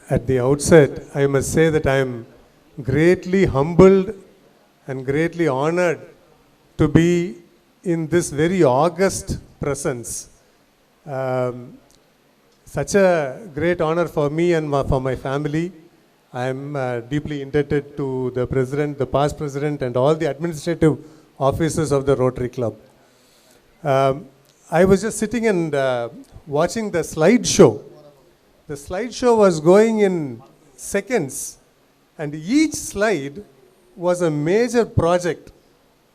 At the outset, I must say that I am greatly humbled and greatly honored to be in this very august presence. Such a great honor for me and for my family. I am deeply indebted to the president, the past president, and all the administrative officers of the Rotary Club. I was just sitting and watching the slideshow. The slideshow was going in seconds, and each slide was a major project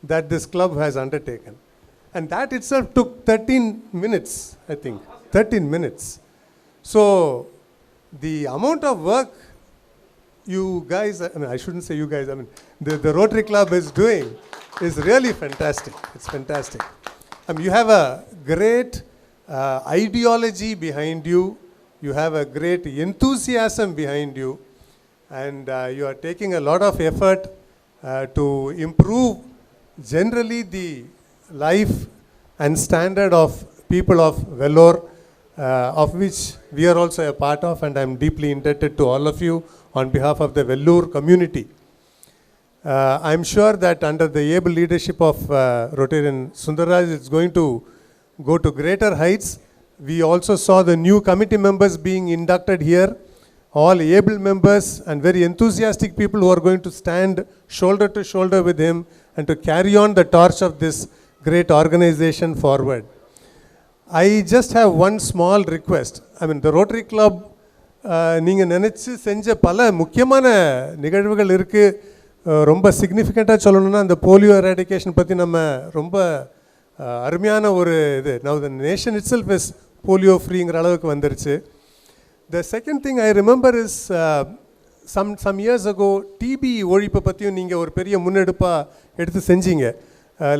that this club has undertaken. And that itself took 13 minutes, I think, 13 minutes. So the amount of work you guys, I shouldn't say you guys, the Rotary Club is doing is really fantastic. It's fantastic. You have a great ideology behind you. You have a great enthusiasm behind you. And you are taking a lot of effort to improve generally the life and standard of people of Vellore, of which we are also a part of, and I am deeply indebted to all of you on behalf of the Vellore community. I am sure that under the able leadership of Rotarian Sundarraj, it's going to go to greater heights. We also saw the new committee members being inducted here, all able members and very enthusiastic people who are going to stand shoulder to shoulder with him and to carry on the torch of this great organization forward. I just have one small request. The Rotary Club, நீங்கள் நினச்சி செஞ்ச பல முக்கியமான நிகழ்வுகள் இருக்குது. ரொம்ப சிக்னிஃபிகண்ட்டாக சொல்லணும்னா அந்த போலியோ எராடிகேஷன் பற்றி நம்ம ரொம்ப அருமையான ஒரு இது. Now the nation itself is polio freeங்கிற அளவுக்கு வந்துருச்சு. The second thing I remember is some years ago TB ஒழிப்பை பற்றியும் நீங்கள் ஒரு பெரிய முன்னெடுப்பாக எடுத்து செஞ்சீங்க.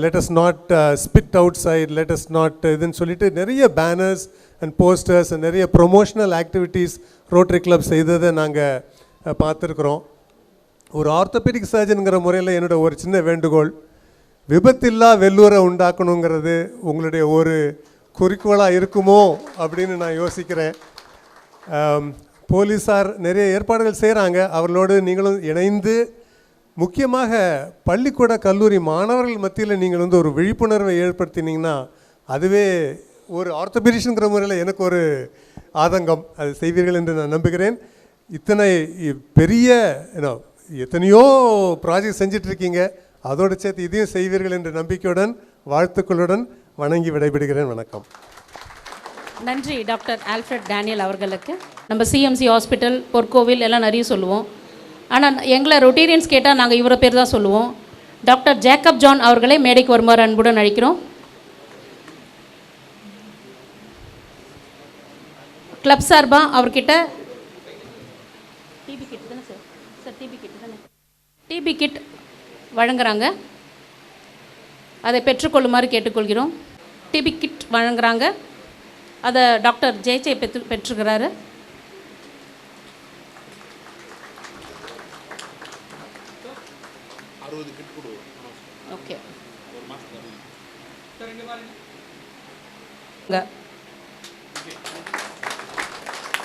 Let us not spit outside, let us not இதுன்னு சொல்லிட்டு நிறைய பேனர்ஸ் அண்ட் போஸ்டர்ஸ் அண்ட் நிறைய ப்ரொமோஷனல் ஆக்டிவிட்டீஸ் ரோட்டரி கிளப் செய்ததை நாங்கள் பார்த்துருக்குறோம். ஒரு ஆர்த்தோபெடிக் சர்ஜனுங்கிற முறையில் என்னோட ஒரு சின்ன வேண்டுகோள், விபத்தில்லா வெள்ளூரை உண்டாக்கணுங்கிறது உங்களுடைய ஒரு குறிக்கோளாக இருக்குமோ அப்படின்னு நான் யோசிக்கிறேன். போலீஸார் நிறைய ஏற்பாடுகள் செய்கிறாங்க, அவர்களோடு நீங்களும் இணைந்து முக்கியமாக பள்ளிக்கூட கல்லூரி மாணவர்கள் மத்தியில் நீங்கள் ஒரு விழிப்புணர்வை ஏற்படுத்தினீங்கன்னா அதுவே ஒரு ஆர்த்தோபெடிஷனுங்கிற முறையில் எனக்கு ஒரு ஆதங்கம். அது செய்வீர்கள் என்று நான் நம்புகிறேன். இத்தனை பெரிய எத்தனையோ ப்ராஜெக்ட் செஞ்சிட்ருக்கீங்க, அதோடு சேர்த்து இதையும் செய்வீர்கள் என்ற நம்பிக்கையுடன் வாழ்த்துக்களுடன் வணங்கி விடைபெறுகிறேன். வணக்கம். நன்றி டாக்டர் ஆல்ஃப்ரட் டேனியல் அவர்களுக்கு. நம்ம சிஎம்சி ஹாஸ்பிட்டல், பொற்கோவில் எல்லாம் நிறைய சொல்லுவோம். ஆனால் எங்களை ரொட்டேரியன்ஸ் கேட்டால் நாங்கள் இவரை பேர் தான் சொல்லுவோம். டாக்டர் ஜேக்கப் ஜான் அவர்களே மேடைக்கு வருமாறு அன்புடன் அழைக்கிறோம். கிளப் சார்பாக அவர்கிட்ட டிபி கிட் தானே சார் டிபி கிட் வழங்குறாங்க, அதை பெற்றுக்கொள்ளுமாறு கேட்டுக்கொள்கிறோம். டிபி கிட் வழங்குறாங்க, அதை டாக்டர் ஜெயச்சை பெற்றுக்கிறாரு. ஓகே,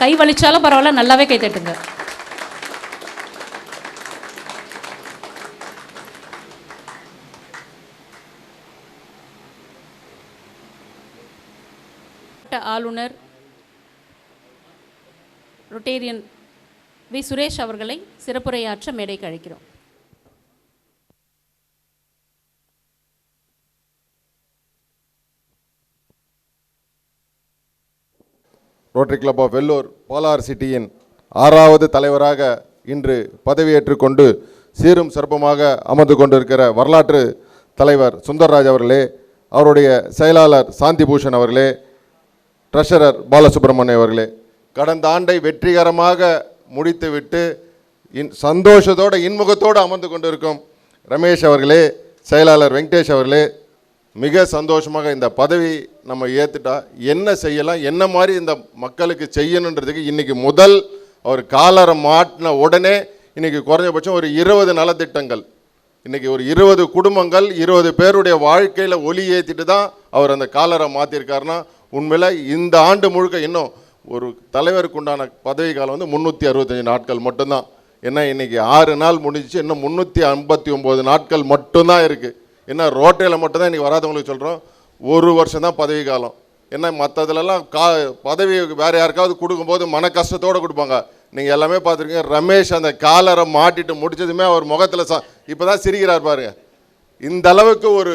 கை வலிச்சாலும் பரவாயில்ல, நல்லாவே கை தட்டுங்க. ஆளுநர் ரொட்டேரியன் வி சுரேஷ் அவர்களை சிறப்புரையாற்ற மேடைக்கு அழைக்கிறோம். Rotary club of Vellore polar சிட்டியின் 6வது தலைவராக இன்று பதவியேற்றுக் கொண்டு சீரும் சிறப்புமாக அமர்ந்து கொண்டிருக்கிற வரலாற்று தலைவர் சுந்தர்ராஜ் அவர்களே, அவருடைய செயலாளர் சாந்திபூஷன் அவர்களே, ட்ரெஷரர் பாலசுப்ரமணியம் அவர்களே, கடந்த ஆண்டை வெற்றிகரமாக முடித்துவிட்டு சந்தோஷத்தோடு இன்முகத்தோடு அமர்ந்து கொண்டிருக்கும் ரமேஷ் அவர்களே, செயலாளர் வெங்கடேஷ் அவர்களே, மிக சந்தோஷமாக இந்த பதவி நம்ம ஏற்றுட்டா என்ன செய்யலாம், என்ன மாதிரி இந்த மக்களுக்கு செய்யணுன்றதுக்கு இன்றைக்கி முதல் அவர் காலரை மாட்டின உடனே இன்றைக்கி குறைஞ்சபட்சம் ஒரு 20 நலத்திட்டங்கள், இன்றைக்கி ஒரு 20 குடும்பங்கள் 20 பேருடைய வாழ்க்கையில் ஒளி ஏற்றிட்டு தான் அவர் அந்த காலரை மாற்றிருக்காருன்னா உண்மையில் இந்த ஆண்டு முழுக்க இன்னும் ஒரு தலைவருக்கு உண்டான பதவி காலம் வந்து 365 நாட்கள் மட்டும்தான். ஏன்னா இன்றைக்கி 6 நாள் முடிஞ்சிச்சு, இன்னும் 359 நாட்கள் மட்டும்தான் இருக்குது. ஏன்னா ரோட்ரியில் மட்டும்தான் இன்றைக்கி வராதவங்களுக்கு சொல்கிறோம், 1 வருஷம் தான் பதவி காலம். ஏன்னா மற்றதுலலாம் பதவி வேறு யாருக்காவது கொடுக்கும்போது மன கஷ்டத்தோடு கொடுப்பாங்க. நீங்கள் எல்லாமே பார்த்துருக்கீங்க, ரமேஷ் அந்த காலரை மாட்டிட்டு முடிச்சதுமே அவர் முகத்தில் இப்போ தான் சிரிக்கிறார் பாருங்க. இந்த அளவுக்கு ஒரு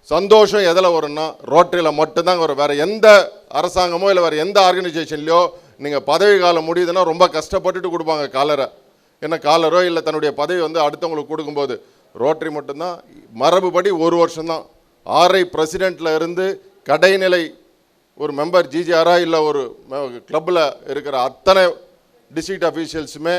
சந்தோஷம் எதில் வரும்னா ரோட்டரியில் மட்டும்தாங்க வரும். வேறு எந்த அரசாங்கமோ இல்லை வேறு எந்த ஆர்கனைசேஷன்லையோ நீங்கள் பதவி காலம் முடியுதுன்னா ரொம்ப கஷ்டப்பட்டுட்டு கொடுப்பாங்க காலரை. ஏன்னா காலரோ இல்லை தன்னுடைய பதவி வந்து அடுத்தவங்களுக்கு கொடுக்கும்போது, ரோட்டரி மட்டும்தான் மரபுபடி 1 வருஷம்தான். ஆர்ஐ பிரசிடெண்ட்டில் இருந்து கடைநிலை ஒரு மெம்பர் ஜிஜிஆரா இல்லை ஒரு கிளப்பில் இருக்கிற அத்தனை டிஸ்ட்ரிக்ட் அஃபீஷியல்ஸுமே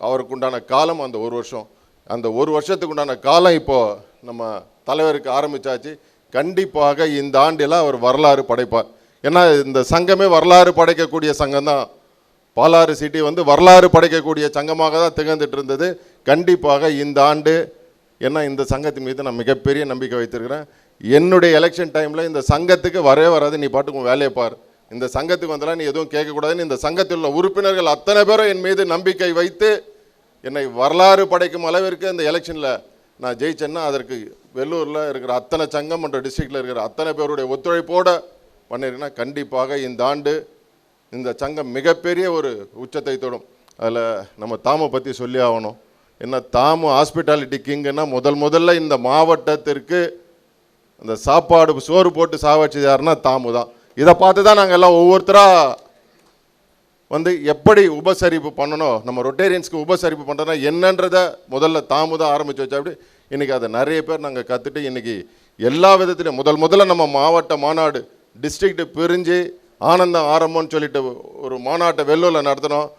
அவருக்கு உண்டான காலம் அந்த 1 வருஷம். அந்த 1 வருஷத்துக்கு உண்டான காலம் இப்போது நம்ம தலைவருக்கு ஆரம்பித்தாச்சு. கண்டிப்பாக இந்த ஆண்டில் அவர் வரலாறு படைப்பார். ஏன்னா இந்த சங்கமே வரலாறு படைக்கக்கூடிய சங்கம் தான். பாலாறு சிட்டி வந்து வரலாறு படைக்கக்கூடிய சங்கமாக தான் திகழ்ந்துட்டு இருந்தது. கண்டிப்பாக இந்த ஆண்டு, ஏன்னா இந்த சங்கத்தின் மீது நான் மிகப்பெரிய நம்பிக்கை வைத்திருக்கிறேன். என்னுடைய எலெக்ஷன் டைமில் இந்த சங்கத்துக்கு வரவே வராது, நீ பாட்டுக்கு வேலையை பார், இந்த சங்கத்துக்கு வந்தாலும் நீ எதுவும் கேட்கக்கூடாதுன்னு இந்த சங்கத்தில் உள்ள உறுப்பினர்கள் அத்தனை பேரும் என் மீது நம்பிக்கை வைத்து என்னை வரலாறு படைக்கும் அளவிற்கு இந்த எலெக்ஷனில் நான் ஜெயிச்சேன்னா அதற்கு வெள்ளூரில் இருக்கிற அத்தனை சங்கம் மற்றும் டிஸ்ட்ரிக்டில் இருக்கிற அத்தனை பேருடைய ஒத்துழைப்போடு பண்ணியிருக்கேன்னா கண்டிப்பாக இந்த ஆண்டு இந்த சங்கம் மிகப்பெரிய ஒரு உச்சத்தை தொடும். அதில் நம்ம தாமை பற்றி சொல்லி ஆகணும். என்ன தாமு ஹாஸ்பிட்டாலிட்டி கிங்குன்னா முதல்ல இந்த மாவட்டத்திற்கு அந்த சாப்பாடு சோறு போட்டு சாவச்சது யாருன்னா தாமு தான். இதை பார்த்து தான் நாங்கள் எல்லாம் ஒவ்வொருத்தராக வந்து எப்படி உபசரிப்பு பண்ணணும், நம்ம ரொட்டேரியன்ஸ்க்கு உபசரிப்பு பண்ணுறதுனா என்னன்றதை முதல்ல தாமு தான் ஆரம்பித்து வச்சா. அப்படி இன்றைக்கி அதை நிறைய பேர் நாங்கள் கற்றுட்டு இன்றைக்கி எல்லா விதத்துலையும் முதல்ல நம்ம மாவட்ட மாநாடு டிஸ்ட்ரிக்ட்டு பிரிஞ்சு ஆனந்தம் ஆரம்பம்னு சொல்லிட்டு ஒரு மாநாட்டை வெள்ளூரில் நடத்தினோம்.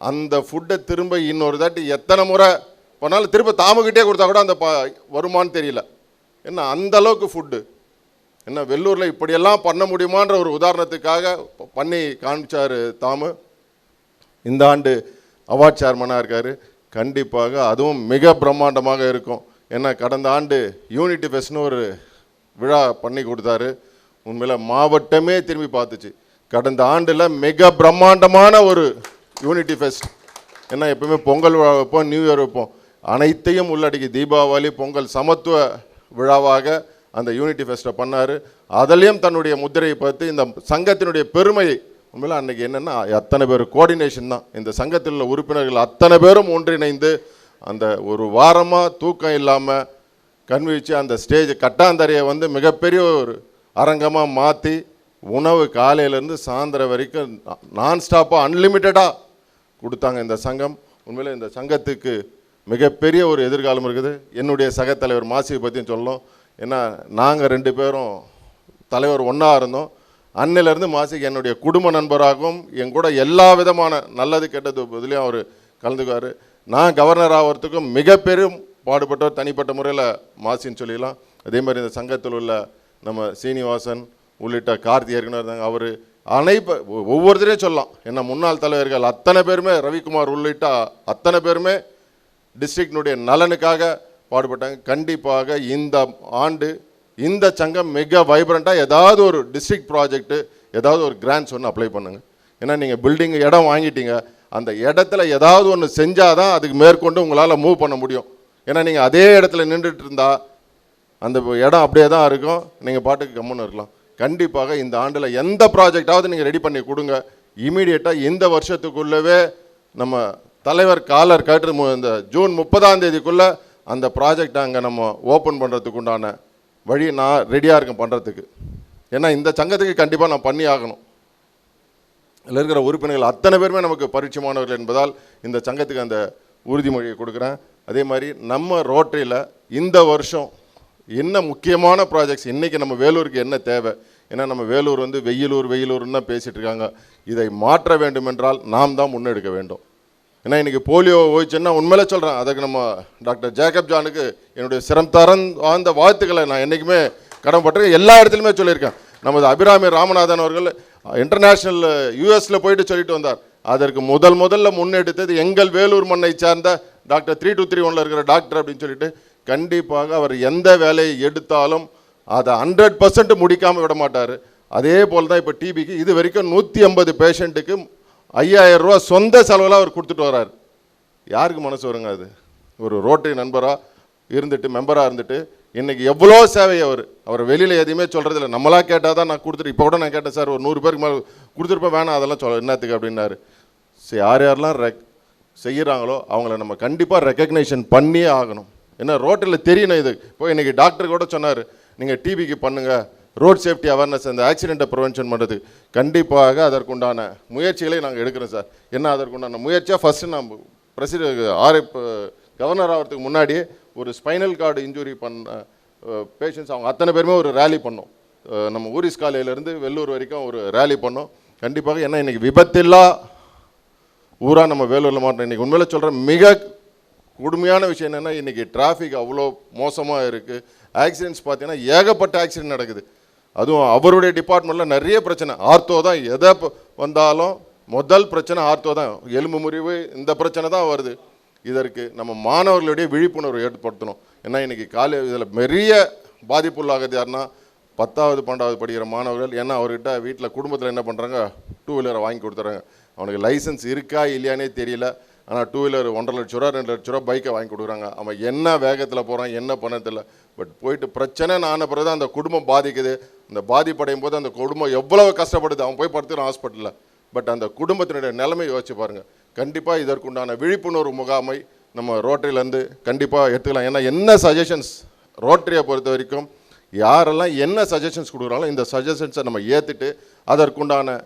அந்த ஃபுட்டை திரும்ப இன்னொரு தாட்டி எத்தனை முறை பண்ணாலும் திரும்ப தாமுக்கிட்டே கொடுத்தா கூட அந்த வருமானு தெரியல. என்ன அந்த அளவுக்கு ஃபுட்டு, என்ன வெள்ளூரில் இப்படியெல்லாம் பண்ண முடியுமான்ற ஒரு உதாரணத்துக்காக பண்ணி காமிச்சார் தாமு. இந்த ஆண்டு அவார்ட் சேர்மனாக இருக்கார். கண்டிப்பாக அதுவும் மிக பிரம்மாண்டமாக இருக்கும். ஏன்னா கடந்த ஆண்டு யூனிட்டி ஃபெஸ்ட்னு ஒரு விழா பண்ணி கொடுத்தாரு. உண்மையில் மாவட்டமே திரும்பி பார்த்துச்சு. கடந்த ஆண்டில் மிக பிரம்மாண்டமான ஒரு யூனிட்டி ஃபெஸ்ட். ஏன்னா எப்பவுமே பொங்கல் விழா வைப்போம், நியூ இயர் வைப்போம், அனைத்தையும் உள்ளடக்கி தீபாவளி பொங்கல் சமத்துவ விழாவாக அந்த யூனிட்டி ஃபெஸ்ட்டை பண்ணார். அதிலையும் தன்னுடைய முத்திரையை பார்த்து இந்த சங்கத்தினுடைய பெருமையை உண்மையில் அன்றைக்கி என்னென்னா அத்தனை பேர் கோஆர்டினேஷன் தான். இந்த சங்கத்தில் உள்ள உறுப்பினர்கள் அத்தனை பேரும் ஒன்றிணைந்து அந்த ஒரு வாரமாக தூக்கம் இல்லாமல் கண்விழித்து அந்த ஸ்டேஜ் கட்டாந்தரையை வந்து மிகப்பெரிய ஒரு அரங்கமாக மாற்றி உணவு காலையிலேருந்து சாயந்தரம் வரைக்கும் நான் ஸ்டாப்பாக அன்லிமிட்டடாக கொடுத்தாங்க இந்த சங்கம். உண்மையில் இந்த சங்கத்துக்கு மிகப்பெரிய ஒரு எதிர்காலம் இருக்குது. என்னுடைய சக தலைவர் மாசியை பற்றியும் சொல்லணும். ஏன்னா நாங்கள் 2 பேரும் தலைவர் ஒன்றா இருந்தோம். அன்னிலேருந்து மாசிக்கு என்னுடைய குடும்ப நண்பராகவும் என் கூட எல்லா விதமான நல்லது கெட்டது இதுலேயும் அவர் கலந்துக்குவார். நான் கவர்னர் ஆகிறதுக்கும் மிக பெரும் பாடுபட்டவர் தனிப்பட்ட முறையில் மாசின்னு சொல்லிடலாம். அதே மாதிரி இந்த சங்கத்தில் உள்ள நம்ம சீனிவாசன் உள்ளிட்ட கார்த்திகேயன் இருந்தாங்க. அவர் ஒவ்வொருத்தரையும் சொல்லலாம். என்ன முன்னாள் தலைவர்கள் அத்தனை பேருமே, ரவிக்குமார் உள்ளிட்ட அத்தனை பேருமே டிஸ்ட்ரிக்டினுடைய நலனுக்காக பாடுபட்டாங்க. கண்டிப்பாக இந்த ஆண்டு இந்த சங்கம் மிக வைப்ரண்ட்டாக ஏதாவது ஒரு டிஸ்ட்ரிக்ட் ப்ராஜெக்ட்டு ஏதாவது ஒரு கிராண்ட்ஸ் ஒன்று அப்ளை பண்ணுங்கள். ஏன்னா நீங்கள் பில்டிங் இடம் வாங்கிட்டீங்க, அந்த இடத்துல ஏதாவது ஒன்று செஞ்சால் தான் அதுக்கு மேற்கொண்டு உங்களால் மூவ் பண்ண முடியும். ஏன்னா நீங்கள் அதே இடத்துல நின்றுட்டு இருந்தால் அந்த இடம் அப்படியே தான் இருக்கும், நீங்கள் பாட்டுக்கு கம்முன்னு இருக்கலாம். கண்டிப்பாக இந்த ஆண்டில் எந்த ப்ராஜெக்டாவது நீங்கள் ரெடி பண்ணி கொடுங்க. இமீடியட்டாக இந்த வருஷத்துக்குள்ளவே நம்ம தலைவர் காலர் கேட்டு இந்த ஜூன் 30ஆம் தேதிக்குள்ளே அந்த ப்ராஜெக்டை அங்கே நம்ம ஓப்பன் பண்ணுறதுக்கு உண்டான வழி நான் ரெடியாக இருக்கேன் பண்ணுறதுக்கு. ஏன்னா இந்த சங்கத்துக்கு கண்டிப்பாக நான் பண்ணி ஆகணும். இதில் இருக்கிற உறுப்பினர்கள் அத்தனை பேருமே நமக்கு பரிச்சயமானவர்கள் என்பதால் இந்த சங்கத்துக்கு அந்த உறுதிமொழியை கொடுக்குறேன். அதே மாதிரி நம்ம ரோட்டரியில் இந்த வருஷம் என்ன முக்கியமான ப்ராஜெக்ட்ஸ், இன்றைக்கி நம்ம வேலூருக்கு என்ன தேவை, ஏன்னா நம்ம வேலூர் வந்து வெயிலூர்னு தான் பேசிகிட்டு இருக்காங்க. இதை மாற்ற வேண்டும் என்றால் நாம் தான் முன்னெடுக்க வேண்டும். ஏன்னா இன்றைக்கி போலியோ ஓய்ச்சுன்னா உண்மையிலே சொல்கிறேன், அதுக்கு நம்ம டாக்டர் ஜேக்கப் ஜானுக்கு என்னுடைய சிறந்த வாழ்த்துக்களை நான் என்றைக்குமே கடமைப்பட்டிருக்கேன். எல்லா இடத்துலையுமே சொல்லியிருக்கேன். நமது அபிராமி ராமநாதன் அவர்கள் இன்டர்நேஷ்னல் யூஎஸில் போயிட்டு சொல்லிட்டு வந்தார். அதற்கு முதல்ல முன்னெடுத்தது எங்கள் வேலூர் மண்ணை சார்ந்த டாக்டர் 3231 இருக்கிற டாக்டர் அப்படின்னு சொல்லிட்டு. கண்டிப்பாக அவர் எந்த வேலையை எடுத்தாலும் அதை 100% முடிக்காமல் விட மாட்டார். அதே போல் தான் இப்போ டிபிக்கு இது வரைக்கும் 150 பேஷண்ட்டுக்கு 5000 ரூபா சொந்த செலவில் அவர் கொடுத்துட்டு வர்றாரு. யாருக்கு மனசு வருங்க அது? ஒரு ரோட்டரி நண்பராக இருந்துட்டு, மெம்பராக இருந்துட்டு, இன்றைக்கி எவ்வளோ சேவை அவர் வெளியில் எதையுமே சொல்கிறதில்ல. நம்மளாக கேட்டால் தான் நான் கொடுத்துட்டு, இப்போ கூட நான் கேட்டேன் சார், ஒரு 100 பேருக்கு மேலே கொடுத்துருப்பேன், வேணாம் அதெல்லாம் சொல்ல என்னத்துக்கு அப்படின்னாரு. சரி, யார் யாரெல்லாம் செய்கிறாங்களோ அவங்கள நம்ம கண்டிப்பாக ரெக்கக்னேஷன் பண்ணியே ஆகணும். ஏன்னா ரோட்டில் தெரியணும் இது. இப்போ இன்றைக்கி டாக்டர் கூட சொன்னார், நீங்கள் டிபிக்கு பண்ணுங்கள், ரோட் சேஃப்டி அவேர்னஸ், அந்த ஆக்சிடெண்ட்டை ப்ரிவென்ஷன் பண்ணுறது. கண்டிப்பாக அதற்குண்டான முயற்சிகளை நாங்கள் எடுக்கிறோம் சார். என்ன அதற்குண்டான முயற்சியாக ஃபஸ்ட்டு நம்ம கவர்னர் ஆகிறதுக்கு முன்னாடியே ஒரு ஸ்பைனல் கார்டு இன்ஜுரி பண்ண பேஷண்ட்ஸ் அவங்க அத்தனை பேருமே ஒரு ரேலி பண்ணோம். நம்ம ஊரிஸ் காலையிலேருந்து வெள்ளூர் வரைக்கும் ஒரு ரேலி பண்ணோம். கண்டிப்பாக ஏன்னா இன்றைக்கி விபத்தில்லா ஊராக நம்ம வேலூரில் மாட்டோம். இன்றைக்கி உண்மையில சொல்கிறேன், மிக கொடுமையான விஷயம் என்னென்னா இன்றைக்கி டிராஃபிக் அவ்வளோ மோசமாக இருக்குது. ஆக்சிடென்ட்ஸ் பார்த்தீங்கன்னா ஏகப்பட்ட ஆக்சிடென்ட் நடக்குது. அதுவும் அவருடைய டிபார்ட்மெண்ட்டில் நிறைய பிரச்சனை. ஆர்த்தோ தான் எதை வந்தாலும் முதல் பிரச்சனை ஆர்த்தோ தான். எலும்பு முறிவு இந்த பிரச்சனை தான் வருது. இதற்கு நம்ம மாணவர்களுடைய விழிப்புணர்வு ஏற்படுத்தணும். ஏன்னா இன்றைக்கி இதில் பெரிய பாதிப்புள்ளாகுது யாருன்னா 10வது 12வது படிக்கிற மாணவர்கள். ஏன்னா அவர்கிட்ட வீட்டில் குடும்பத்தில் என்ன பண்ணுறாங்க, 2 வீலரை வாங்கி கொடுத்துறாங்க. அவனுக்கு லைசன்ஸ் இருக்கா இல்லையானே தெரியல. ஆனால் 2 வீலர் 1.5 லட்ச ரூபா 2 லட்ச ரூபா பைக்கை வாங்கி கொடுக்குறாங்க. அவன் என்ன வேகத்தில் போகிறான், என்ன பண்ண தெரியல. பட் போயிட்டு பிரச்சனைன்னு ஆன பிறகு தான் அந்த குடும்பம் பாதிக்குது. அந்த பாதிப்படையும் போது அந்த குடும்பம் எவ்வளவு கஷ்டப்படுது. அவன் போய் படுத்துக்கிறான் ஹாஸ்பிட்டலில். பட் அந்த குடும்பத்தினுடைய நிலைமை யோசிச்சு பாருங்கள். கண்டிப்பாக இதற்குண்டான விழிப்புணர்வு முகாமை நம்ம ரோட்டரியிலேருந்து கண்டிப்பாக எடுத்துக்கலாம். ஏன்னா என்ன சஜஷன்ஸ் ரோட்டரியை பொறுத்த வரைக்கும் யாரெல்லாம் என்ன சஜஷன்ஸ் கொடுக்குறாங்களோ இந்த சஜஷன்ஸை நம்ம ஏற்றுட்டு அதற்குண்டான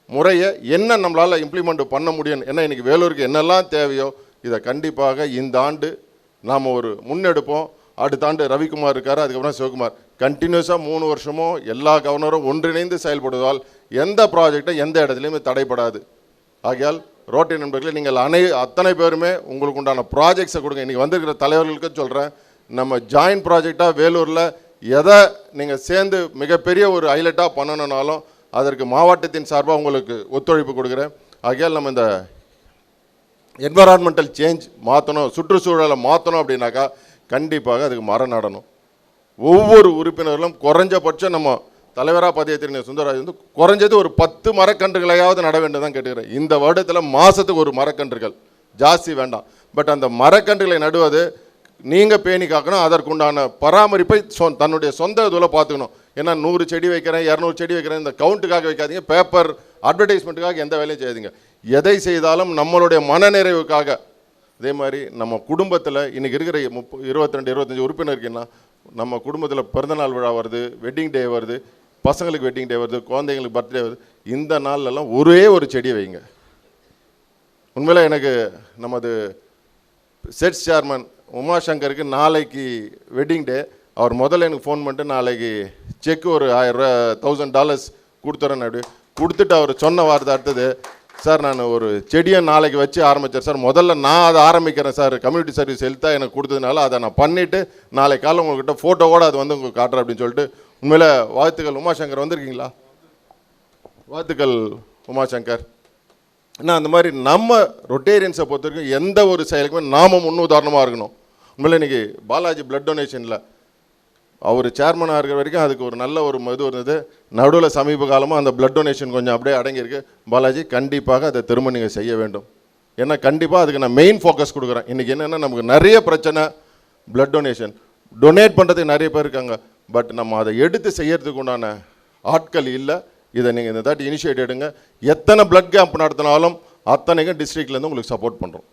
முறையை என்ன நம்மளால் இம்ப்ளிமெண்ட் பண்ண முடியும். ஏன்னா இன்றைக்கி வேலூருக்கு என்னெல்லாம் தேவையோ இதை கண்டிப்பாக இந்த ஆண்டு நாம் ஒரு முன்னெடுப்போம். அடுத்த ஆண்டு ரவிக்குமார் இருக்கார், அதுக்கப்புறம் சிவகுமார். கண்டினியூஸாக 3 வருஷமும் எல்லா கவர்னரும் ஒன்றிணைந்து செயல்படுவதால் எந்த ப்ராஜெக்டும் எந்த இடத்துலையுமே தடைப்படாது. ஆகையால் ரோட்டரி நண்பர்களே, நீங்கள் அத்தனை பேருமே உங்களுக்கு உண்டான ப்ராஜெக்ட்ஸை கொடுங்க. இன்றைக்கி வந்திருக்கிற தலைவர்களுக்கு சொல்கிறேன், நம்ம ஜாயின்ட் ப்ராஜெக்டாக வேலூரில் எதை நீங்கள் சேர்ந்து மிகப்பெரிய ஒரு ஹைலைட்டாக பண்ணணுன்னாலும் அதற்கு மாவட்டத்தின் சார்பாக உங்களுக்கு ஒத்துழைப்பு கொடுக்குறேன். ஆகையால் நம்ம இந்த என்வரான்மெண்டல் சேஞ்ச் மாற்றணும், சுற்றுச்சூழலை மாற்றணும் அப்படின்னாக்கா கண்டிப்பாக அதுக்கு மரம் நடணும். ஒவ்வொரு உறுப்பினர்களும் குறைஞ்சபட்சம் நம்ம தலைவராக பதவியேற்ற சுந்தரராஜ் வந்து குறைஞ்சது ஒரு 10 மரக்கன்றுகளையாவது நட வேண்டும் தான் கேட்டுக்கிறேன். இந்த வருடத்தில் மாதத்துக்கு ஒரு மரக்கன்றுகள், ஜாஸ்தி வேண்டாம். பட் அந்த மரக்கன்றுகளை நடுவது நீங்கள் பேணி காக்கணும். அதற்குண்டான பராமரிப்பை தன்னுடைய சொந்த இதில் பார்த்துக்கணும். ஏன்னா 100 செடி வைக்கிறேன் 200 செடி வைக்கிறேன் இந்த கவுண்ட்டுக்காக வைக்காதீங்க. பேப்பர் அட்வர்டைஸ்மெண்ட்டுக்காக எந்த வேலையும் செய்யாதீங்க. எதை செய்தாலும் நம்மளுடைய மனநிறைவுக்காக. அதே மாதிரி நம்ம குடும்பத்தில் இன்றைக்கி இருக்கிற 22-25 உறுப்பினர் இருக்குன்னா நம்ம குடும்பத்தில் பிறந்தநாள் விழா வருது, வெட்டிங் டே வருது, பசங்களுக்கு வெட்டிங் டே வருது, குழந்தைங்களுக்கு பர்த்டே வருது. இந்த நாள்லலாம் ஒரே ஒரு செடியை வைங்க. உண்மையில் எனக்கு நமது செட்ஸ் சேர்மன் உமாசங்கருக்கு நாளைக்கு வெட்டிங் டே. அவர் முதல்ல எனக்கு ஃபோன் பண்ணிட்டு நாளைக்கு செக் ஒரு $1000 கொடுத்துறேன்னு அப்படி கொடுத்துட்டு அவர் சொன்ன வார்த்தை அடுத்தது, சார் நான் ஒரு செடியை நாளைக்கு வச்சு ஆரம்பித்தேன் சார், முதல்ல நான் அதை ஆரம்பிக்கிறேன் சார், கம்யூனிட்டி சர்வீஸ் ஹெல்த்தாக எனக்கு கொடுத்ததுனால அதை நான் பண்ணிவிட்டு நாளைக்கு காலையில் உங்கள்கிட்ட ஃபோட்டோவோடு அது வந்து உங்களுக்கு காட்டுறேன் அப்படின்னு சொல்லிட்டு. உண்மையில் வாழ்த்துக்கள் உமாசங்கர். வந்திருக்கீங்களா? வாழ்த்துக்கள் உமாசங்கர். ஏன்னா அந்த மாதிரி நம்ம ரொட்டேரியன்ஸை பொறுத்த வரைக்கும் எந்த ஒரு செயலுக்குமே நாம் முன்னுதாரணமாக இருக்கணும். உண்மையில் இன்றைக்கி பாலாஜி பிளட் டொனேஷனில் அவர் சேர்மனாக இருக்கிற வரைக்கும் அதுக்கு ஒரு நல்ல ஒரு இது இருந்தது. நடுவில் சமீப காலமாக அந்த பிளட் டொனேஷன் கொஞ்சம் அப்படியே அடங்கியிருக்கு. பாலாஜி கண்டிப்பாக அதை திரும்ப நீங்கள் செய்ய வேண்டும். ஏன்னா கண்டிப்பாக அதுக்கு நான் மெயின் ஃபோக்கஸ் கொடுக்குறேன். இன்றைக்கி என்னென்னா நமக்கு நிறைய பிரச்சனை, பிளட் டொனேஷன் டொனேட் பண்ணுறதுக்கு நிறைய பேர் இருக்காங்க. பட் நம்ம அதை எடுத்து செய்யறதுக்கு உண்டான ஆட்கள் இல்லை. இதை நீங்கள் இந்த தாட்டி இனிஷியேட் எடுங்க. எத்தனை பிளட் கேம்ப் நடத்தினாலும் அத்தனைக்கும் டிஸ்ட்ரிக்ட்லேருந்து உங்களுக்கு சப்போர்ட் பண்ணுறோம்.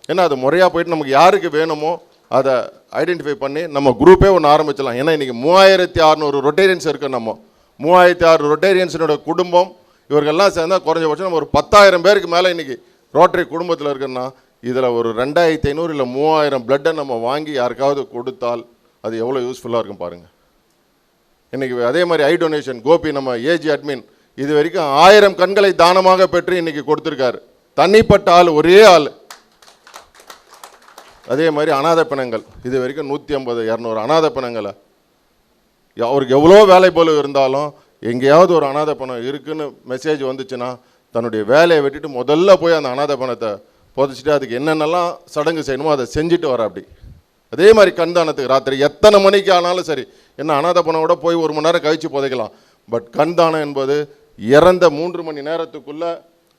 ஏன்னா அது முறையாக போயிட்டு நமக்கு யாருக்கு வேணுமோ அதை ஐடென்டிஃபை பண்ணி நம்ம குரூப்பே ஒன்று ஆரம்பிச்சிடலாம். ஏன்னா இன்றைக்கி 3600 ரொட்டேரியன்ஸ் இருக்குது. நம்ம 3600 ரொட்டேரியன்ஸினோட குடும்பம் இவர்கள்லாம் சேர்ந்தால் குறைஞ்சபட்சம் நம்ம ஒரு 10,000 பேருக்கு மேலே இன்றைக்கி ரோட்டரி குடும்பத்தில் இருக்குன்னா இதில் ஒரு 2500 இல்லை 3000 பிளட்டை நம்ம வாங்கி யாருக்காவது கொடுத்தால் அது எவ்வளோ யூஸ்ஃபுல்லாக இருக்கும் பாருங்கள். இன்றைக்கி அதே மாதிரி ஐ டொனேஷன் கோபி நம்ம ஏஜி அட்மின் இது வரைக்கும் 1000 கண்களை தானமாக பெற்று இன்றைக்கி கொடுத்துருக்காரு. தனிப்பட்ட ஆள், ஒரே ஆள். அதே மாதிரி அநாத பிணங்கள் இது வரைக்கும் 150-200 அநாத பிணங்களை அவருக்கு எவ்வளோ வேலை போல இருந்தாலும் எங்கேயாவது ஒரு அநாத பணம் இருக்குன்னு மெசேஜ் வந்துச்சுன்னா தன்னுடைய வேலையை விட்டுட்டு முதல்ல போய் அந்த அநாத பணத்தை புதைச்சிட்டு அதுக்கு என்னென்னலாம் சடங்கு செய்யணுமோ அதை செஞ்சுட்டு வர. அப்படி அதே மாதிரி கண்தானத்துக்கு ராத்திரி எத்தனை மணிக்கு ஆனாலும் சரி, என்ன அநாத பணம் கூட போய் 1 மணி நேரம் கழித்து புதைக்கலாம். பட் கண் தானம் என்பது இறந்த 3 மணி நேரத்துக்குள்ளே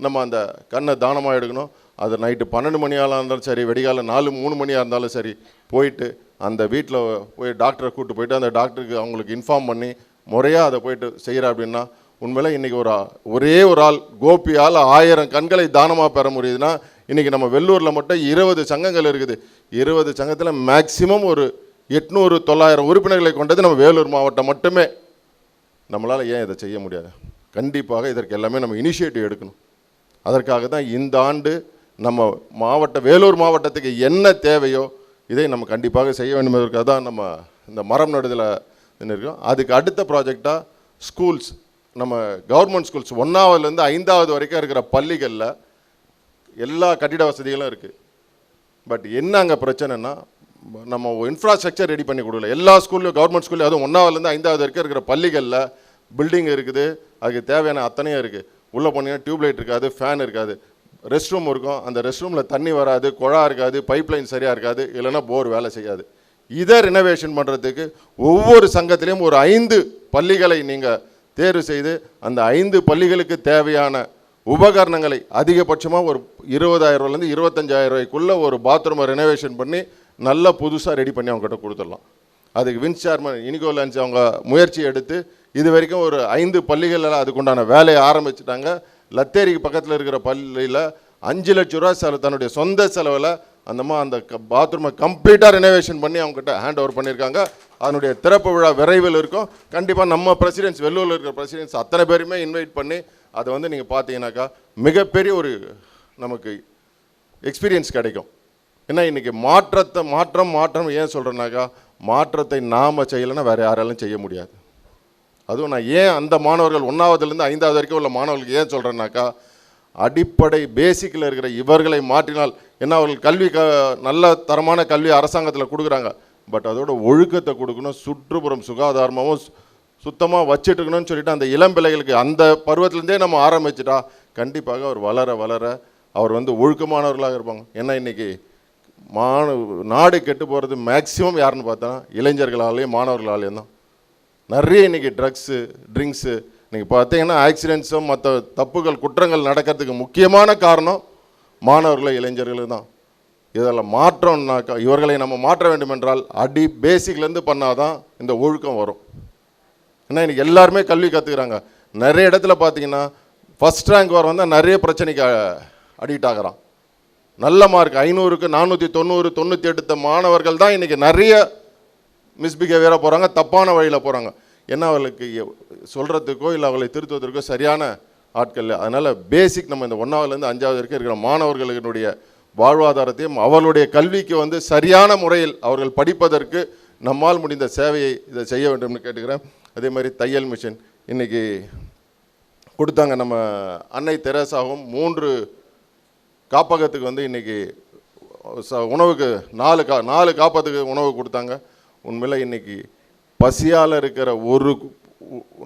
நம்ம அந்த கண்ணை தானமாக எடுக்கணும். அது நைட்டு 12 மணியாலாம் இருந்தாலும் சரி, வெடிகாலம் 3 மணியாக இருந்தாலும் சரி, போயிட்டு அந்த வீட்டில் போய் டாக்டரை கூப்பிட்டு போயிட்டு அந்த டாக்டருக்கு அவங்களுக்கு இன்ஃபார்ம் பண்ணி முறையாக அதை போயிட்டு செய்கிற அப்படின்னா உண்மையிலே இன்றைக்கி ஒரே ஒரு ஆள் கோபியால் 1000 கண்களை தானமாக பெற முடியுதுன்னா இன்றைக்கி நம்ம வெள்ளூரில் மட்டும் 20 சங்கங்கள் இருக்குது. 20 சங்கத்தில் மேக்சிமம் ஒரு 800-900 உறுப்பினர்களை கொண்டது நம்ம வேலூர் மாவட்டம் மட்டுமே. நம்மளால் ஏன் இதை செய்ய முடியாது? கண்டிப்பாக இதற்கு எல்லாமே நம்ம இனிஷியேட்டிவ் எடுக்கணும். அதற்காக தான் இந்த ஆண்டு நம்ம வேலூர் மாவட்டத்துக்கு என்ன தேவையோ இதை நம்ம கண்டிப்பாக செய்ய வேண்டும் என்பதற்காக தான் நம்ம இந்த மரம் நடுதலை இருக்கோம். அதுக்கு அடுத்த ப்ராஜெக்டாக ஸ்கூல்ஸ், நம்ம கவர்மெண்ட் ஸ்கூல்ஸ் 1ஆவதுலேருந்து 5ஆவது வரைக்கும் இருக்கிற பள்ளிகளில் எல்லா கட்டிட வசதிகளும் இருக்குது. பட் என்ன அங்கே பிரச்சனைனா நம்ம இன்ஃப்ராஸ்ட்ரக்சர் ரெடி பண்ணி கொடுக்கல. எல்லா ஸ்கூல்லையும் கவர்மெண்ட் ஸ்கூல்லையும் அதுவும் 1ஆவதுலேருந்து 5ஆவது வரைக்கும் இருக்கிற பள்ளிகளில் பில்டிங் இருக்குது, அதுக்கு தேவையான அத்தனையும் இருக்குது. உள்ளே போனீங்கன்னா டியூப்லைட் இருக்காது, ஃபேன் இருக்காது, ரெஸ்ட் ரூம் இருக்கும், அந்த ரெஸ்ட் ரூமில் தண்ணி வராது, குழா இருக்காது, பைப்லைன் சரியாக இருக்காது, இல்லைன்னா போர் வேலை செய்யாது. இதை ரினோவேஷன் பண்ணுறதுக்கு ஒவ்வொரு சங்கத்திலையும் ஒரு 5 பள்ளிகளை நீங்கள் தேர்வு செய்து அந்த 5 பள்ளிகளுக்கு தேவையான உபகரணங்களை அதிகபட்சமாக ஒரு 20,000 25,000 ஒரு பாத்ரூமை ரினோவேஷன் பண்ணி நல்லா புதுசாக ரெடி பண்ணி அவங்ககிட்ட கொடுத்துடலாம். அதுக்கு வின்ஸ் சேர்மன் இனிகோ லன்ச் அவங்க முயற்சி எடுத்து இது வரைக்கும் ஒரு 5 பள்ளிகளில் அதுக்குண்டான வேலையை ஆரம்பிச்சிட்டாங்க. லத்தேரிக்கு பக்கத்தில் இருக்கிற பள்ளியில் 5 லட்ச ரூபா தன்னுடைய சொந்த செலவில் அந்த பாத்ரூமை கம்ப்ளீட்டாக ரினோவேஷன் பண்ணி அவங்ககிட்ட ஹேண்ட் ஓவர் பண்ணியிருக்காங்க. அதனுடைய திறப்பு விழா விரைவில் இருக்கும். கண்டிப்பாக நம்ம பிரசிடென்ட்ஸ், வெள்ளூரில் இருக்கிற பிரசிடென்ட்ஸ் அத்தனை பேருமே இன்வைட் பண்ணி அதை நீங்கள் பார்த்தீங்கன்னாக்கா மிகப்பெரிய ஒரு நமக்கு எக்ஸ்பீரியன்ஸ் கிடைக்கும். ஏன்னா இன்றைக்கி மாற்றம் ஏன் சொல்கிறேன்னாக்கா, மாற்றத்தை நாம் செய்யலைன்னா வேறு யாராலும் செய்ய முடியாது. அதுவும் நான் ஏன் அந்த மாணவர்கள் 1ஆவதுலேருந்து 5ஆவது வரைக்கும் உள்ள மாணவர்களுக்கு ஏன் சொல்கிறேன்னாக்கா, அடிப்படை பேசிக்கில் இருக்கிற இவர்களை மாற்றினால் ஏன்னா அவர்கள் கல்வி நல்ல தரமான கல்வி அரசாங்கத்தில் கொடுக்குறாங்க. பட் அதோட ஒழுக்கத்தை கொடுக்கணும், சுற்றுப்புறம் சுகாதாரமாகவும் சுத்தமாக வச்சுட்டுக்கணும்னு சொல்லிட்டு அந்த இளம் பிள்ளைகளுக்கு அந்த பருவத்திலேருந்தே நம்ம ஆரம்பிச்சிட்டா கண்டிப்பாக அவர் வளர அவர் ஒழுக்கமானவர்களாக இருப்பாங்க. ஏன்னா இன்றைக்கி நாடு கெட்டு போகிறது மேக்சிமம் யாருன்னு பார்த்தா இளைஞர்களாலேயும் மாணவர்களாலேயும் தான். நிறைய இன்றைக்கி ட்ரிங்க்ஸு நீங்கள் பார்த்தீங்கன்னா ஆக்சிடென்ட்ஸும் மற்ற தப்புகள் குற்றங்கள் நடக்கிறதுக்கு முக்கியமான காரணம் மாணவர்களும் இளைஞர்களும் தான். இதில் மாற்றம்னாக்கா இவர்களை நம்ம மாற்ற வேண்டும் என்றால் பேசிக்லேருந்து பண்ணால் தான் இந்த ஒழுக்கம் வரும். ஏன்னா இன்றைக்கி எல்லாருமே கல்வி கற்றுக்குறாங்க. நிறைய இடத்துல பார்த்தீங்கன்னா ஃபஸ்ட் ரேங்க் வர வந்தால் நிறைய பிரச்சனைக்கு அடிக்ட் ஆகிறான். நல்ல மார்க் 500க்கு 490 98 மாணவர்கள் தான் இன்றைக்கி நிறைய மிஸ்பிஹேவியராக போகிறாங்க, தப்பான வழியில் போகிறாங்க. ஏன்னா அவர்களுக்கு சொல்கிறதுக்கோ இல்லை அவர்களை திருத்துவதற்கோ சரியான ஆட்கள். அதனால் பேசிக் நம்ம இந்த 1ஆவதுலேருந்து 5ஆவது வரைக்கும் இருக்கிற மாணவர்களுடைய வாழ்வாதாரத்தையும் அவர்களுடைய கல்விக்கு சரியான முறையில் அவர்கள் படிப்பதற்கு நம்மால் முடிந்த சேவையை இதை செய்ய வேண்டும்னு கேட்டுக்கிறேன். அதே மாதிரி தையல் மிஷின் இன்றைக்கி கொடுத்தாங்க. நம்ம அன்னை தெரேசாவும் 3 காப்பகத்துக்கு இன்றைக்கி உணவுக்கு 4 காப்பகத்துக்கு உணவு கொடுத்தாங்க. உண்மையில் இன்றைக்கி பசியால் இருக்கிற ஒரு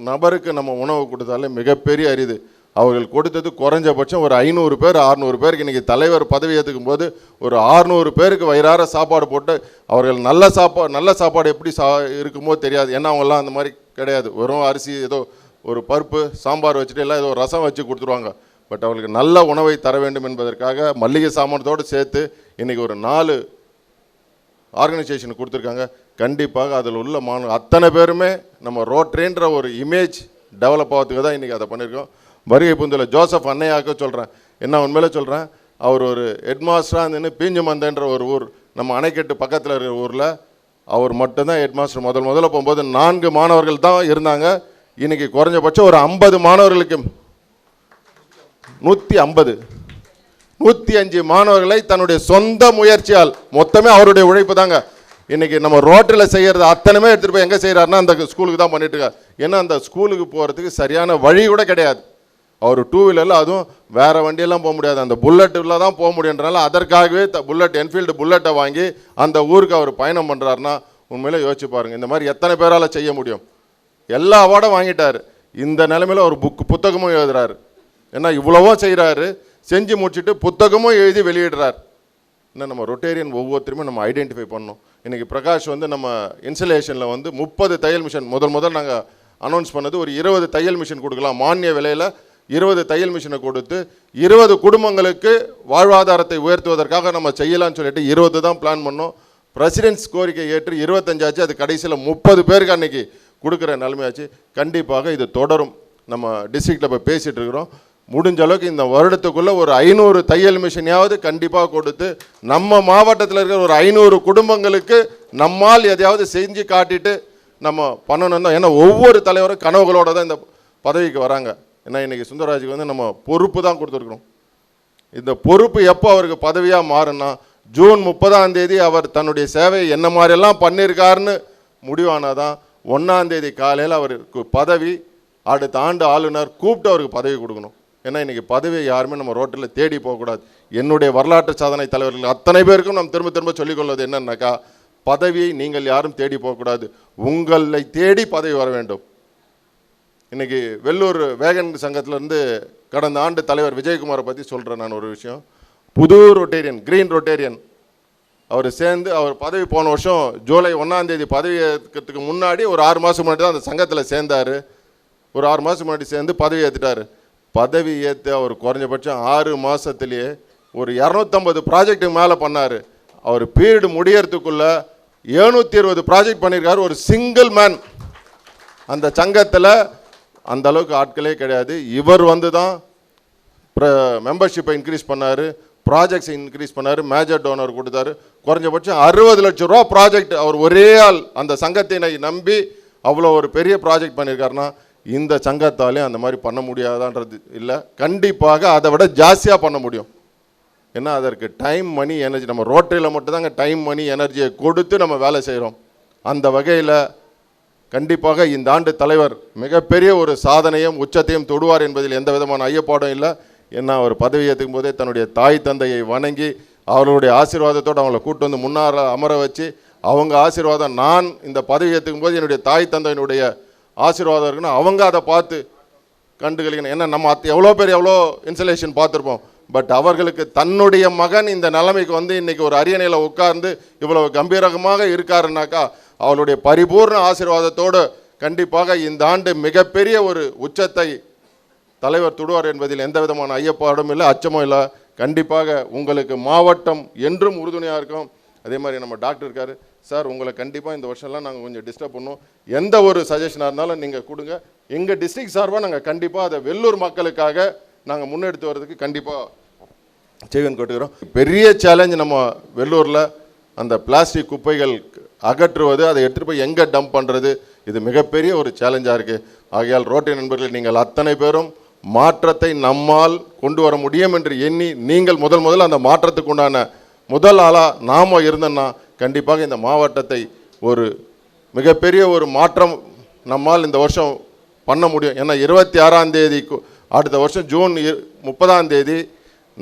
நபருக்கு நம்ம உணவு கொடுத்தாலே மிகப்பெரிய அரிது. அவர்கள் கொடுத்தது குறைஞ்சபட்சம் ஒரு 500 பேர் 600 பேருக்கு இன்றைக்கி தலைவர் பதவி ஏற்றுக்கும் போது ஒரு 600 பேருக்கு வயிறார சாப்பாடு போட்டு அவர்கள் நல்ல சாப்பாடு எப்படி இருக்குமோ தெரியாது. ஏன்னா அவங்கெல்லாம் அந்த மாதிரி கிடையாது. வெறும் அரிசி ஏதோ ஒரு பருப்பு சாம்பார் வச்சுட்டு எல்லாம் ஏதோ ரசம் வச்சு கொடுத்துருவாங்க. பட் அவர்களுக்கு நல்ல உணவை தர வேண்டும் என்பதற்காக மல்லிகை சாமானத்தோடு சேர்த்து இன்றைக்கி ஒரு 4 ஆர்கனைசேஷன் கொடுத்துருக்காங்க. கண்டிப்பாக அதில் உள்ள அத்தனை பேருமே நம்ம ரோட்ரின்ற ஒரு இமேஜ் டெவலப் ஆகிறதுக்கு தான் இன்றைக்கி அதை பண்ணியிருக்கோம். வருகை புந்தில் ஜோசப் அன்னையாக்க சொல்கிறேன். என்ன உண்மையிலே சொல்கிறேன், அவர் ஒரு ஹெட்மாஸ்டராக இருந்துன்னு பீஞ்சமந்தன்ற ஒரு ஊர் நம்ம அணைக்கட்டு பக்கத்தில் இருக்கிற ஊரில் அவர் மட்டும்தான் ஹெட்மாஸ்டர். முதல்ல போகும்போது 4 மாணவர்கள் தான் இருந்தாங்க. இன்றைக்கி குறைஞ்சபட்சம் ஒரு 50 மாணவர்களுக்கு 105 மாணவர்களை தன்னுடைய சொந்த முயற்சியால், மொத்தமே அவருடைய உழைப்பு தாங்க. இன்றைக்கி நம்ம ரோட்டில் செய்கிறது அத்தனைமே எடுத்துகிட்டு போய் எங்கே செய்கிறாருன்னா அந்த ஸ்கூலுக்கு தான் பண்ணிட்டு இருக்கார். ஏன்னா அந்த ஸ்கூலுக்கு போகிறதுக்கு சரியான வழி கூட கிடையாது. அவர் 2 வீலரில் அதுவும் வேறு வண்டியெல்லாம் போக முடியாது, அந்த புல்லட்டில் தான் போக முடியுன்றனால அதற்காகவே என்ஃபீல்டு புல்லட்டை வாங்கி அந்த ஊருக்கு அவர் பயணம் பண்ணுறாருன்னா உண்மையிலே யோசிச்சு பாருங்கள். இந்த மாதிரி எத்தனை பேரால் செய்ய முடியும்? எல்லா அவார்டும் வாங்கிட்டார். இந்த நிலைமையில் ஒரு புத்தகமும் எழுதுறாரு. ஏன்னா இவ்வளவோ செய்கிறாரு, செஞ்சு முடிச்சுட்டு புத்தகமும் எழுதி வெளியிடுறார். இன்னும் நம்ம ரொட்டேரியன் ஒவ்வொருத்தருமே நம்ம ஐடென்டிஃபை பண்ணணும். இன்றைக்கி பிரகாஷ் நம்ம இன்சுலேஷனில் 30 தையல் மிஷின் முதல் நாங்கள் அனௌன்ஸ் பண்ணது ஒரு 20 தையல் மிஷின் கொடுக்கலாம், மானிய விலையில் 20 தையல் மிஷினை கொடுத்து 20 குடும்பங்களுக்கு வாழ்வாதாரத்தை உயர்த்துவதற்காக நம்ம செய்யலாம்னு சொல்லிட்டு 20 தான் பிளான் பண்ணோம். பிரசிடென்ட்ஸ் கோரிக்கை ஏற்று 25 ஆச்சு. அது கடைசியில் 30 பேருக்கு அன்றைக்கி கொடுக்குற நிலைமையாச்சு. கண்டிப்பாக இது தொடரும். நம்ம டிஸ்ட்ரிக்டில் இப்போ பேசிகிட்டு இருக்கிறோம். முடிஞ்ச அளவுக்கு இந்த வருடத்துக்குள்ளே ஒரு 500 தையல் மிஷினையாவது கண்டிப்பாக கொடுத்து நம்ம மாவட்டத்தில் இருக்கிற ஒரு 500 குடும்பங்களுக்கு நம்மால் எதையாவது செஞ்சு காட்டிட்டு நம்ம பண்ணணும் தான். ஏன்னா ஒவ்வொரு தலைவரும் கனவுகளோடு தான் இந்த பதவிக்கு வராங்க. ஏன்னா இன்றைக்கி சுந்தரராஜுக்கு வந்து நம்ம பொறுப்பு தான் கொடுத்துருக்குறோம். இந்த பொறுப்பு எப்போ அவருக்கு பதவியாக மாறுன்னா ஜூன் 30ஆம் தேதி அவர் தன்னுடைய சேவையை என்ன மாதிரியெல்லாம் பண்ணியிருக்காருன்னு முடிவானால் தான் 1ஆம் தேதி காலையில் அவருக்கு பதவி, அடுத்த ஆண்டு ஆளுநர் கூப்பிட்டு அவருக்கு பதவி கொடுக்கணும். ஏன்னா இன்றைக்கி பதவியை யாருமே நம்ம ரோட்டில் தேடி போகக்கூடாது. என்னுடைய வரலாற்று சாதனை தலைவர்கள் அத்தனை பேருக்கும் நம்ம திரும்ப திரும்ப சொல்லிக்கொள்வது என்னன்னாக்கா, பதவியை நீங்கள் யாரும் தேடி போகக்கூடாது, உங்களை தேடி பதவி வர வேண்டும். இன்றைக்கி வெள்ளூர் வேகன் சங்கத்திலேருந்து கடந்த ஆண்டு தலைவர் விஜயகுமாரை பற்றி சொல்கிறேன் நான் ஒரு விஷயம். புது ரொட்டேரியன், கிரீன் ரொட்டேரியன் அவர் சேர்ந்து அவர் பதவி போன வருஷம் ஜூலை 1ஆம் தேதி பதவி ஏற்கிறதுக்கு முன்னாடி ஒரு 6 மாதம் முன்னாடி தான் அந்த சங்கத்தில் சேர்ந்தார். ஒரு 6 மாதம் முன்னாடி சேர்ந்து பதவி ஏற்றுட்டார். பதவி ஏற்று அவர் குறைஞ்சபட்சம் 6 மாதத்துலேயே ஒரு 250 ப்ராஜெக்ட்டுக்கு மேலே பண்ணார். அவர் பீரியடு முடியறதுக்குள்ளே 720 ப்ராஜெக்ட் பண்ணியிருக்காரு. ஒரு சிங்கிள் மேன். அந்த சங்கத்தில் அந்த அளவுக்கு ஆட்களே கிடையாது. இவர் வந்து தான் மெம்பர்ஷிப்பை இன்க்ரீஸ் பண்ணார், ப்ராஜெக்ட்ஸை இன்க்ரீஸ் பண்ணார், மேஜர் டோனர் கொடுத்தாரு. குறைஞ்சபட்சம் 60 லட்சம் ரூபா ப்ராஜெக்ட் அவர் ஒரே ஆள் அந்த சங்கத்தினை நம்பி அவ்வளோ ஒரு பெரிய ப்ராஜெக்ட் பண்ணியிருக்காருன்னா இந்த சங்கத்தாலே அந்த மாதிரி பண்ண முடியாதான்றது இல்லை. கண்டிப்பாக அதை விட ஜாஸ்தியாக பண்ண முடியும். ஏன்னா அதற்கு டைம், மணி, எனர்ஜி, நம்ம ரோட்டரியில் மட்டும்தாங்க டைம், மணி, எனர்ஜியை கொடுத்து நம்ம வேலை செய்கிறோம். அந்த வகையில் கண்டிப்பாக இந்த ஆண்டு தலைவர் மிகப்பெரிய ஒரு சாதனையும் உச்சத்தையும் தொடுவார் என்பதில் எந்த விதமான ஐயப்பாடும் இல்லை. ஏன்னா அவர் பதவி ஏற்றுக்கும் போதே தன்னுடைய தாய் தந்தையை வணங்கி அவர்களுடைய ஆசீர்வாதத்தோடு அவங்கள கூட்டு வந்து முன்னார அமர வச்சு அவங்க ஆசீர்வாதம், நான் இந்த பதவி ஏற்றுக்கும் போது என்னுடைய தாய் தந்தையினுடைய ஆசீர்வாதம் இருக்குன்னு அவங்க அதை பார்த்து கண்டுகளிக்கணும். ஏன்னா நம்ம எவ்வளோ பேர் எவ்வளோ இன்சலேஷன் பார்த்துருப்போம். பட் அவர்களுக்கு தன்னுடைய மகன் இந்த நிலைமைக்கு வந்து இன்றைக்கி ஒரு அரியணையில் உட்கார்ந்து இவ்வளவு கம்பீரமாக இருக்காருனாக்கா அவளுடைய பரிபூர்ண ஆசீர்வாதத்தோடு கண்டிப்பாக இந்த ஆண்டு மிகப்பெரிய ஒரு உச்சத்தை தலைவர் தொடுவார் என்பதில் எந்த விதமான ஐயப்பாடும் இல்லை, அச்சமும் இல்லை. கண்டிப்பாக உங்களுக்கு மாவட்டம் என்றும் உறுதுணையாக இருக்கும். அதே மாதிரி நம்ம டாக்டர் இருக்கார் சார், உங்களை கண்டிப்பாக இந்த வருஷம்லாம் நாங்கள் கொஞ்சம் டிஸ்டர்ப் பண்ணோம். எந்த ஒரு சஜஷனாக இருந்தாலும் நீங்கள் கொடுங்க. எங்கள் டிஸ்ட்ரிக்ட் சார்பாக நாங்கள் கண்டிப்பாக அதை வெள்ளூர் மக்களுக்காக நாங்கள் முன்னெடுத்து வர்றதுக்கு கண்டிப்பாக செய்வேன் கேட்டுக்கிறோம். பெரிய சேலஞ்ச் நம்ம வெள்ளூரில் அந்த பிளாஸ்டிக் குப்பைகள் அகற்றுவது, அதை எடுத்துகிட்டு போய் எங்கே டம்ப் பண்ணுறது, இது மிகப்பெரிய ஒரு சேலஞ்சாக இருக்குது. ஆகையால் ரோட்டரி நண்பர்கள் நீங்கள் அத்தனை பேரும் மாற்றத்தை நம்மால் கொண்டு வர முடியும் என்று எண்ணி நீங்கள் முதல்ல அந்த மாற்றத்துக்கு உண்டான முதல் ஆளாக நாம் இருந்தோன்னா கண்டிப்பாக இந்த மாவட்டத்தை ஒரு மிகப்பெரிய ஒரு மாற்றம் நம்மால் இந்த வருஷம் பண்ண முடியும். ஏன்னா 26ஆம் தேதி அடுத்த வருஷம் ஜூன் 30ஆம் தேதி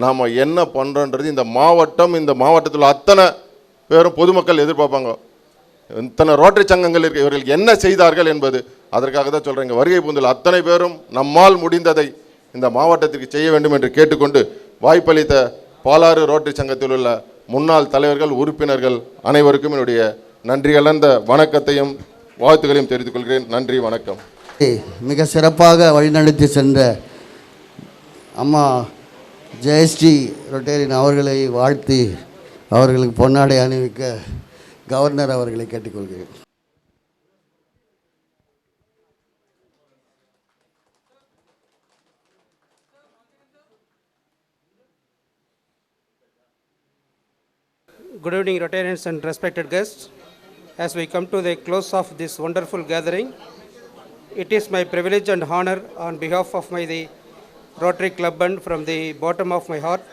நாம் என்ன பண்ணுறோன்றது இந்த மாவட்டத்தில் அத்தனை பேரும் பொதுமக்கள் எதிர்பார்ப்பாங்க. இத்தனை ரோட்டரி சங்கங்கள் இருக்கு, இவர்கள் என்ன செய்தார்கள் என்பது. அதற்காக தான் சொல்கிறேங்க, வருகை புந்தில் அத்தனை பேரும் நம்மால் முடிந்ததை இந்த மாவட்டத்திற்கு செய்ய வேண்டும் என்று கேட்டுக்கொண்டு வாய்ப்பளித்த பாலாறு ரோட்டரி சங்கத்தில் உள்ள முன்னாள் தலைவர்கள், உறுப்பினர்கள் அனைவருக்கும் என்னுடைய நன்றி கலந்த வணக்கத்தையும் வாழ்த்துக்களையும் தெரிவித்துக் கொள்கிறேன். நன்றி, வணக்கம். மிக சிறப்பாக வழிநடத்தி சென்ற அம்மா ஜெயஸ்ரீ ரொட்டேரியன் அவர்களை வாழ்த்தி அவர்களுக்கு பொன்னாடை அணிவிக்க கவர்னர் அவர்களை கேட்டுக்கொள்கிறேன். Good evening, Rotarians and respected guests. As we come to the close of this wonderful gathering, it is my privilege and honor on behalf of the Rotary Club and from the bottom of my heart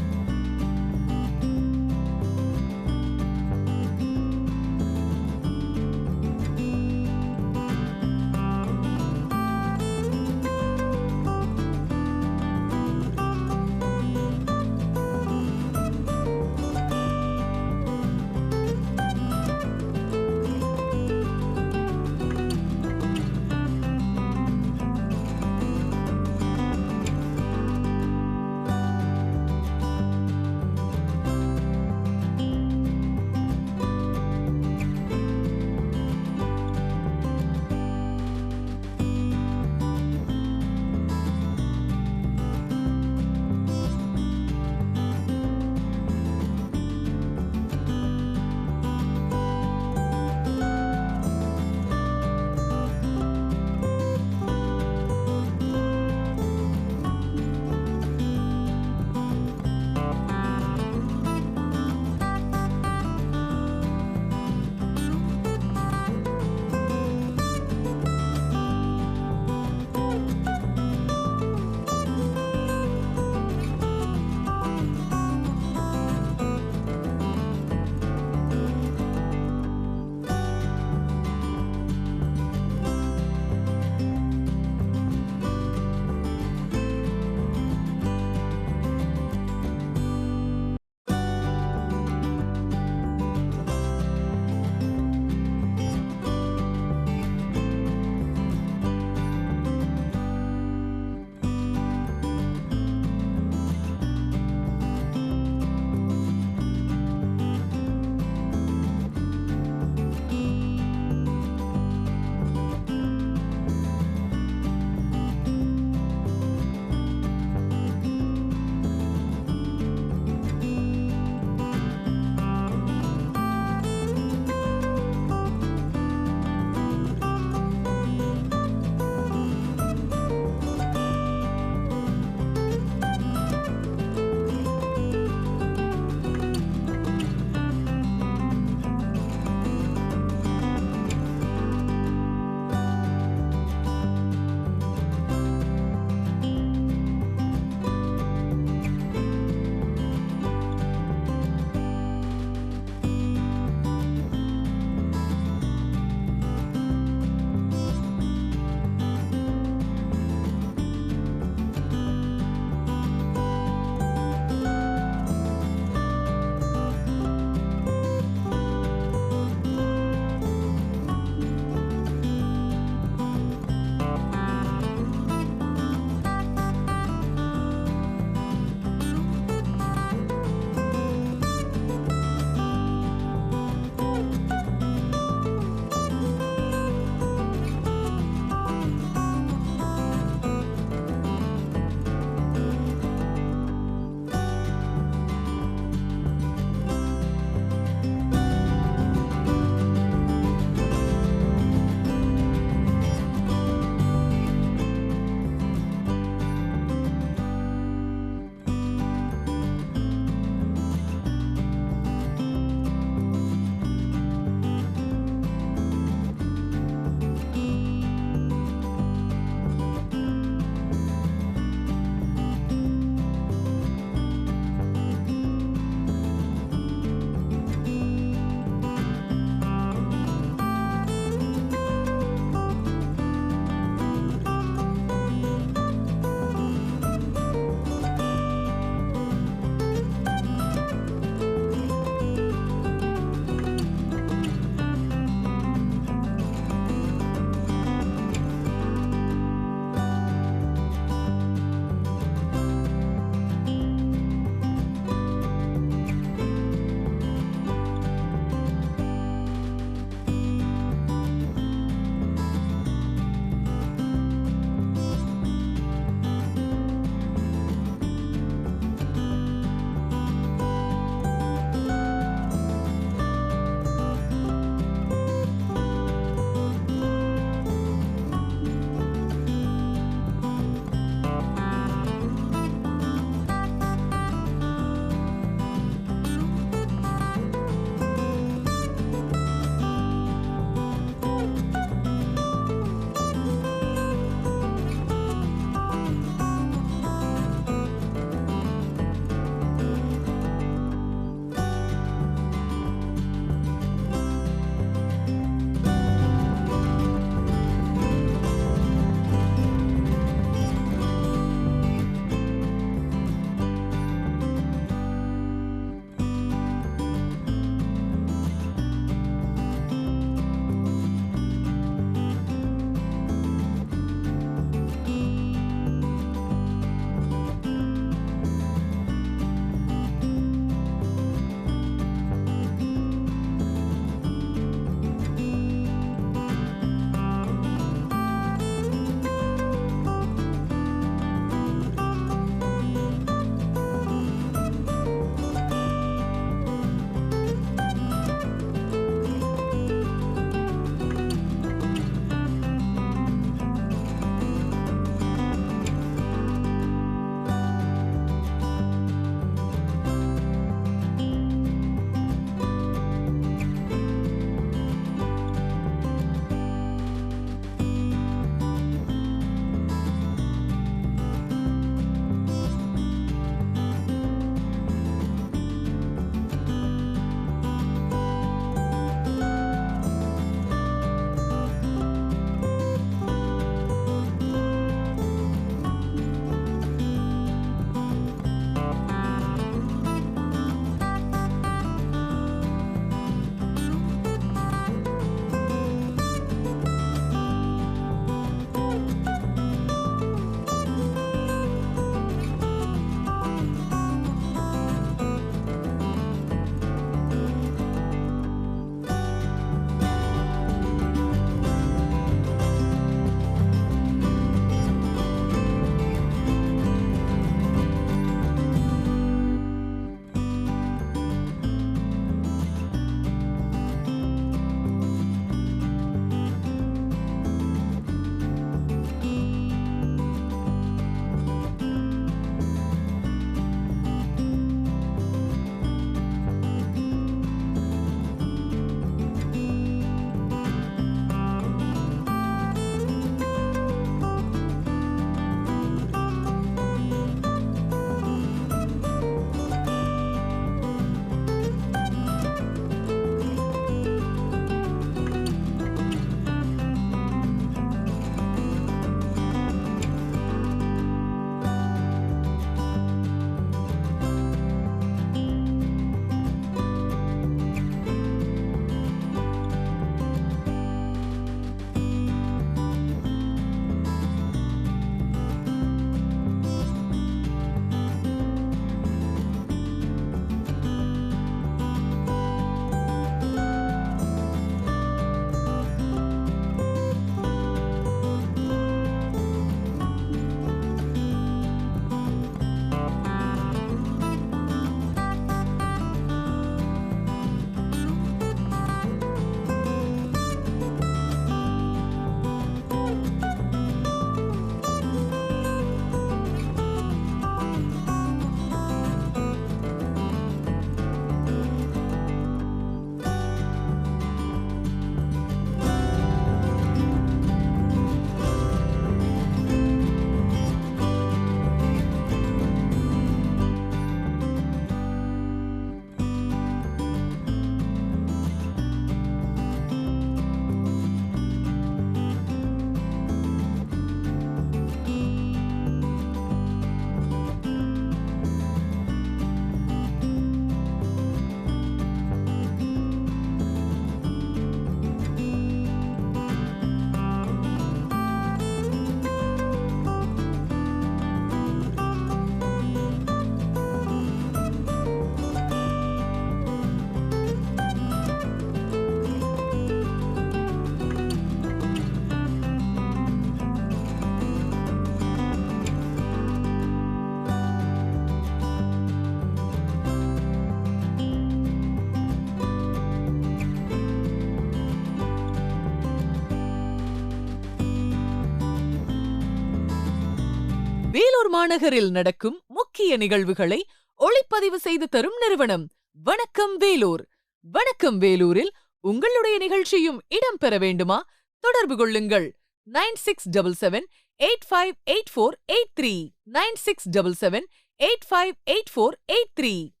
மாநகரில் நடக்கும் முக்கிய நிகழ்வுகளை ஒளிப்பதிவு செய்து தரும் நிறுவனம் வணக்கம் வேலூர். வணக்கம் வேலூரில் உங்களுடைய நிகழ்ச்சியும் இடம்பெற வேண்டுமா? தொடர்பு கொள்ளுங்கள் 9677858483 9677858483.